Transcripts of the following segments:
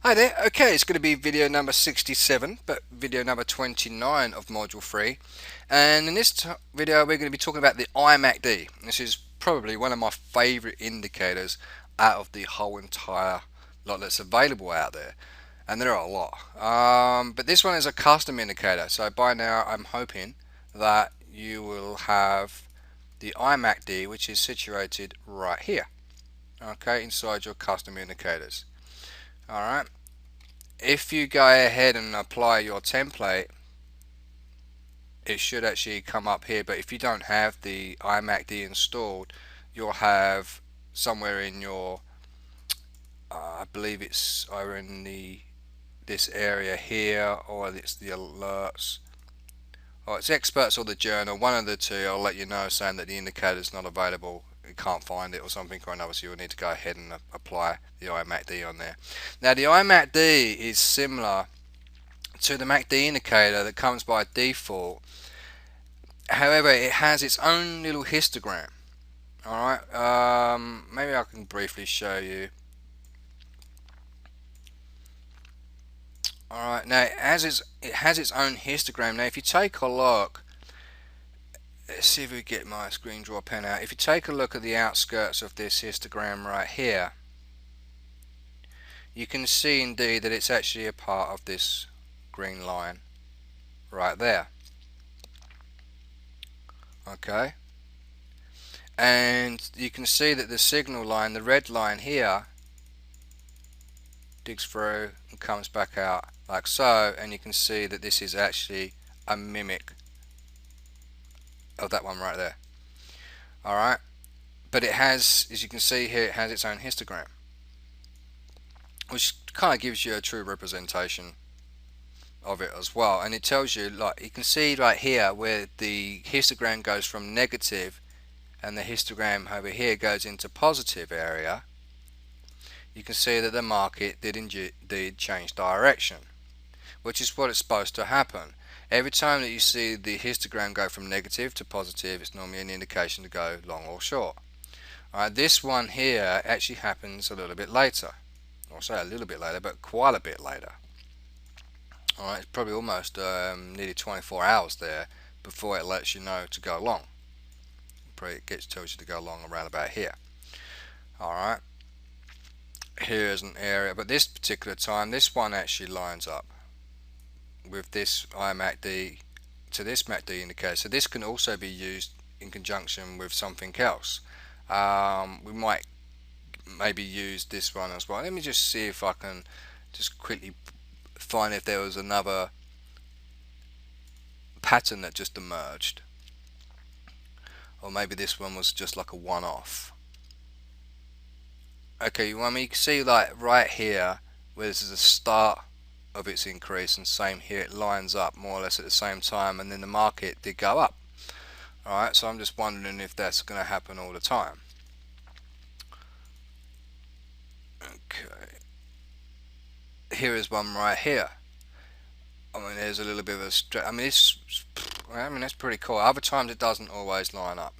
Hi there, okay, it's going to be video number 67, but video number 29 of module 3. And in this video we're going to be talking about the iMACD. This is probably one of my favourite indicators out of the whole entire lot that's available out there. And there are a lot. But this one is a custom indicator, so by now I'm hoping that you will have the iMACD, which is situated right here, okay, inside your custom indicators. Alright, if you go ahead and apply your template, it should actually come up here, but if you don't have the iMACD installed, you'll have somewhere in your I believe it's either in this area here, or it's the alerts, or it's experts or the journal, one of the two. I'll let you know saying that the indicator is not available, you can't find it or something or another, so you'll need to go ahead and apply the iMACD on there. Now the iMACD is similar to the MACD indicator that comes by default. However, it has its own little histogram. Alright, maybe I can briefly show you. Alright, now it has its own histogram. Now if you take a look, let's see if we get my screen draw pen out. If you take a look at the outskirts of this histogram right here, you can see indeed that it's actually a part of this green line right there. Okay, and you can see that the signal line, the red line here, digs through and comes back out like so, and you can see that this is actually a mimic of that one right there. Alright, but it has, as you can see here, it has its own histogram, which kind of gives you a true representation of it as well. And it tells you, like you can see right here where the histogram goes from negative and the histogram over here goes into positive area, you can see that the market did indeed change direction, which is what it's supposed to happen. Every time that you see the histogram go from negative to positive, it's normally an indication to go long or short. Alright, this one here actually happens a little bit later. I'll say a little bit later, but quite a bit later. Alright, it's probably almost nearly 24 hours there before it lets you know to go long. Probably it tells you to go long around about here. Alright, here's an area, but this particular time, this one actually lines up with this iMACD to this MACD indicator. So this can also be used in conjunction with something else. We might maybe use this one as well. Let me just see if I can just quickly find if there was another pattern that just emerged, or maybe this one was just like a one-off. Okay, you can see like right here where this is the start of its increase, and same here, it lines up more or less at the same time, and then the market did go up. Alright, so I'm just wondering if that's going to happen all the time. Okay, here is one right here. I mean, there's a little bit of a I mean that's pretty cool. Other times it doesn't always line up.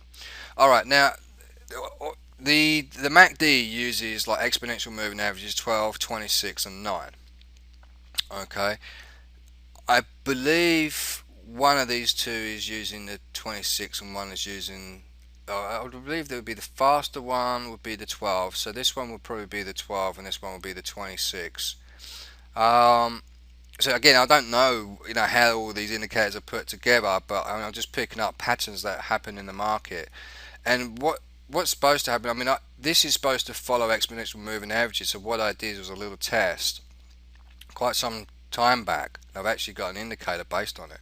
Alright, now the MACD uses like exponential moving averages 12, 26 and 9. Okay, I believe one of these two is using the 26 and one is using, I would believe there would be the faster one would be the 12, so this one would probably be the 12 and this one would be the 26. So again, I don't know, how all these indicators are put together, but I'm just picking up patterns that happen in the market. And what's supposed to happen, this is supposed to follow exponential moving averages, so what I did was a little test quite some time back. I've actually got an indicator based on it,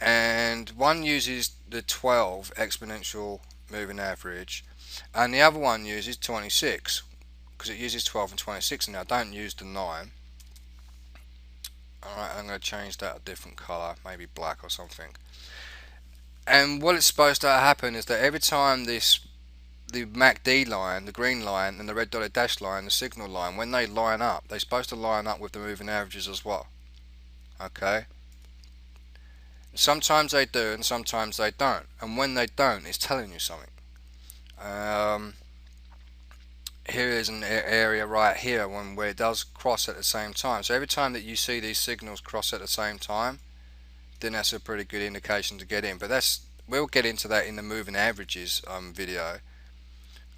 and one uses the 12 exponential moving average and the other one uses 26 because it uses 12 and 26, and I don't use the 9. Alright, I'm going to change that a different colour, maybe black or something. And what it's supposed to happen is that every time the MACD line, the green line, and the red dotted dash line, the signal line, when they line up, they're supposed to line up with the moving averages as well. Okay? Sometimes they do and sometimes they don't. And when they don't, it's telling you something. here is an area right here where it does cross at the same time. So every time that you see these signals cross at the same time, then that's a pretty good indication to get in. But we'll get into that in the moving averages video,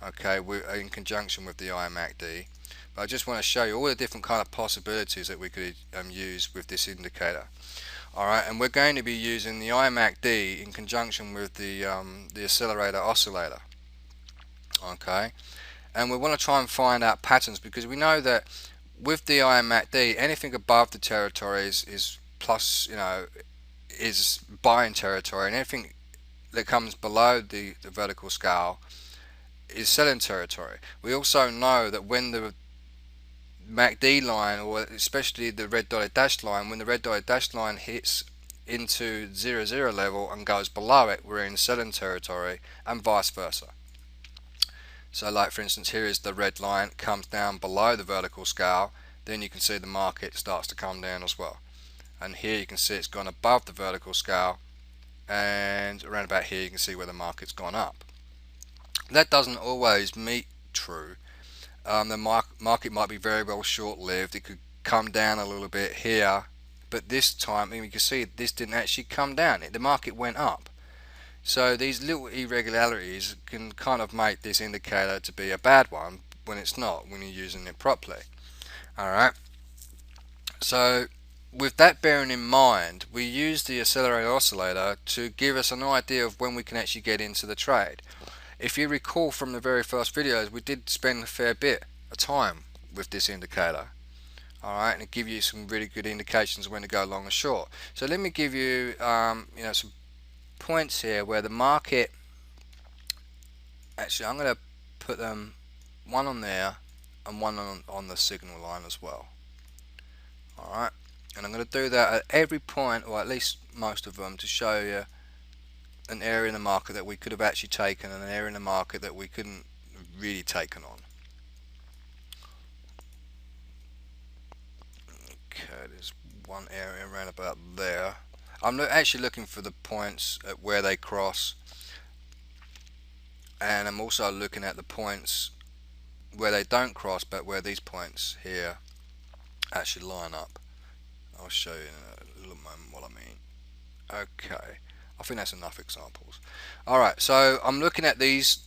okay, in conjunction with the iMACD. But I just want to show you all the different kind of possibilities that we could use with this indicator. Alright, and we're going to be using the iMACD in conjunction with the Accelerator oscillator. Okay, and we want to try and find out patterns, because we know that with the iMACD, anything above the territory is plus, is buying territory, and anything that comes below the vertical scale is selling territory. We also know that when the MACD line, or especially the red dotted dashed line, when the red dotted dashed line hits into 00 level and goes below it, we're in selling territory, and vice versa. So like for instance, here is the red line, comes down below the vertical scale, then you can see the market starts to come down as well. And here you can see it's gone above the vertical scale, and around about here you can see where the market's gone up. That doesn't always meet true. The market might be very well short-lived. It could come down a little bit here, but this time you can see this didn't actually come down. The market went up. So these little irregularities can kind of make this indicator to be a bad one when it's not, when you're using it properly. Alright, so with that bearing in mind, we use the Accelerator oscillator to give us an idea of when we can actually get into the trade. If you recall from the very first videos, we did spend a fair bit of time with this indicator. Alright, and it gives you some really good indications when to go long and short. So let me give you, some points here where the market, actually I'm going to put them one on there and one on the signal line as well. Alright, and I'm going to do that at every point, or at least most of them, to show you an area in the market that we could have actually taken and an area in the market that we couldn't really taken on. Okay, there's one area around about there. I'm actually looking for the points at where they cross, and I'm also looking at the points where they don't cross, but where these points here actually line up. I'll show you in a little moment what I mean. Okay, I think that's enough examples. Alright, so I'm looking at these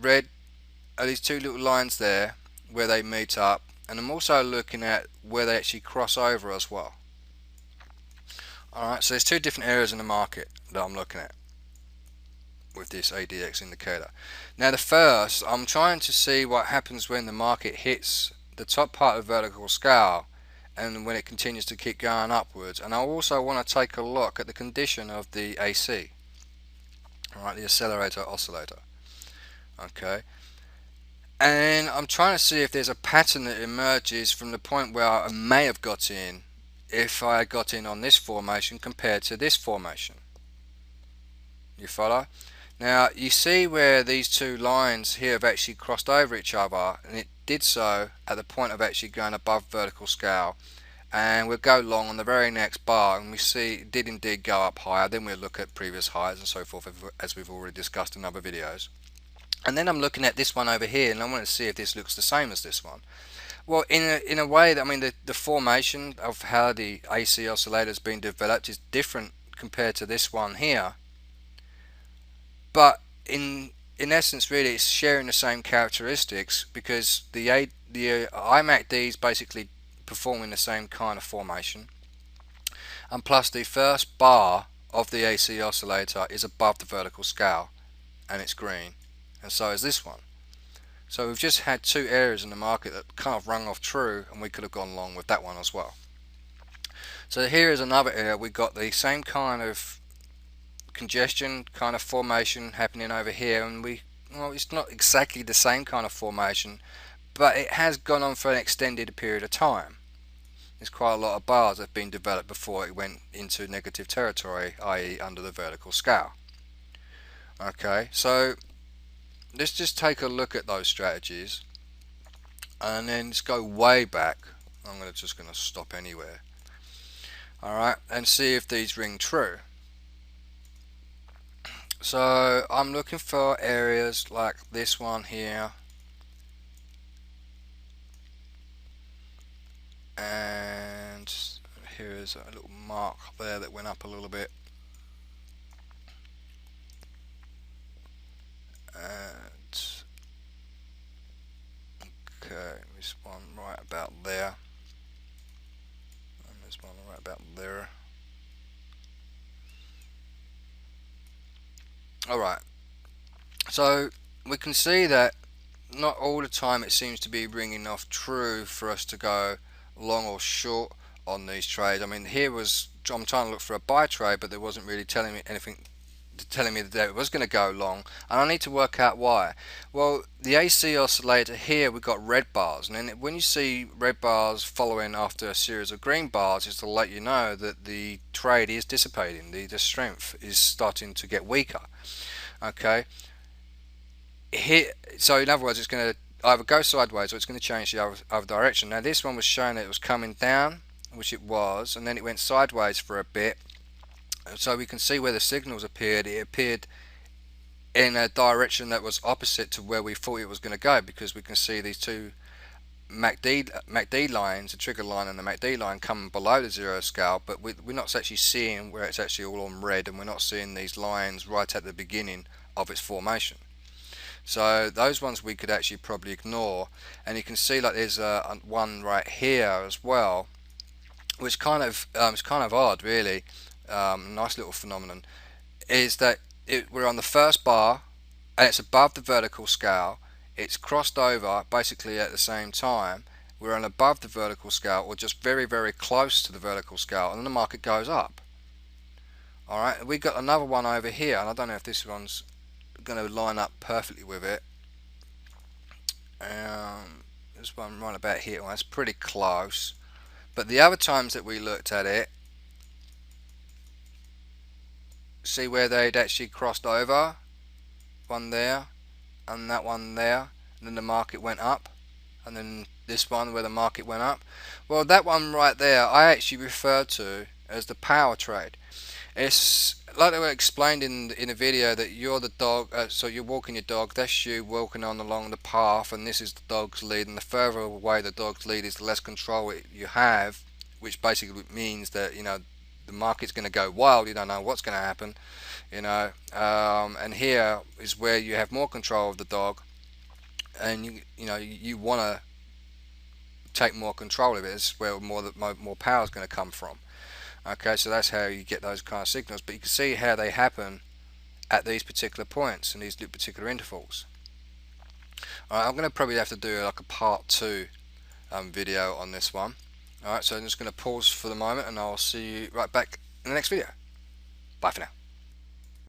these two little lines there where they meet up, and I'm also looking at where they actually cross over as well. Alright, so there's two different areas in the market that I'm looking at with this ADX indicator. Now the first, I'm trying to see what happens when the market hits the top part of the vertical scale and when it continues to keep going upwards, and I also want to take a look at the condition of the AC, alright, the Accelerator oscillator. Okay, and I'm trying to see if there's a pattern that emerges from the point where I may have got in if I got in on this formation compared to this formation. You follow? Now you see where these two lines here have actually crossed over each other, and it did so at the point of actually going above vertical scale, and we'll go long on the very next bar, and we see it did indeed go up higher. Then we'll look at previous highs and so forth, as we've already discussed in other videos. And then I'm looking at this one over here, and I want to see if this looks the same as this one. Well, in a way, I mean, the formation of how the AC oscillator has been developed is different compared to this one here, but in essence, really, it's sharing the same characteristics, because the iMACD is basically performing the same kind of formation, and plus the first bar of the AC oscillator is above the vertical scale, and it's green, and so is this one. So we've just had two areas in the market that kind of rung off true, and we could have gone along with that one as well. So here is another area. We got the same kind of congestion kind of formation happening over here, and well, it's not exactly the same kind of formation, but it has gone on for an extended period of time. There's quite a lot of bars that have been developed before it went into negative territory, i.e. under the vertical scale. Okay, so let's just take a look at those strategies, and then let's go way back. I'm just going to stop anywhere. Alright, and see if these ring true. So I'm looking for areas like this one here, and here is a little mark there that went up a little bit, and okay, this one right about there, and this one right about there. Alright, so we can see that not all the time it seems to be ringing off true for us to go long or short on these trades. I mean, here was, I'm trying to look for a buy trade, but there wasn't really telling me anything, telling me that it was going to go long, and I need to work out why. Well, the AC oscillator here, we've got red bars, and then when you see red bars following after a series of green bars, is to let you know that the trade is dissipating, the strength is starting to get weaker. Okay, here, so in other words, it's going to either go sideways or it's going to change the other direction. Now this one was showing that it was coming down, which it was, and then it went sideways for a bit. So we can see where the signals appeared. It appeared in a direction that was opposite to where we thought it was going to go, because we can see these two MACD lines, the trigger line and the MACD line, come below the 0 scale, but we're not actually seeing where it's actually all on red, and we're not seeing these lines right at the beginning of its formation. So those ones we could actually probably ignore, and you can see like there's one right here as well, which kind of it's kind of odd really. Nice little phenomenon is that we're on the first bar and it's above the vertical scale. It's crossed over basically at the same time. We're on above the vertical scale, or just very close to the vertical scale, and then the market goes up. Alright, we got another one over here, and I don't know if this one's going to line up perfectly with it. This one right about here, well, that's pretty close, but the other times that we looked at it, see where they'd actually crossed over, one there and that one there, and then the market went up, and then this one where the market went up. Well, that one right there I actually refer to as the power trade. It's like they were explained in a video that you're the dog, so you're walking your dog, that's you walking on along the path, and this is the dog's lead, and the further away the dog's lead is, the less control you have, which basically means that, you know, the market's going to go wild. You don't know what's going to happen, you know. And here is where you have more control of the dog, and you want to take more control of it. It's where more power is going to come from. Okay, so that's how you get those kind of signals, but you can see how they happen at these particular points and these particular intervals. Alright, I'm going to probably have to do like a part 2 video on this one. Alright, so I'm just going to pause for the moment, and I'll see you right back in the next video. Bye for now.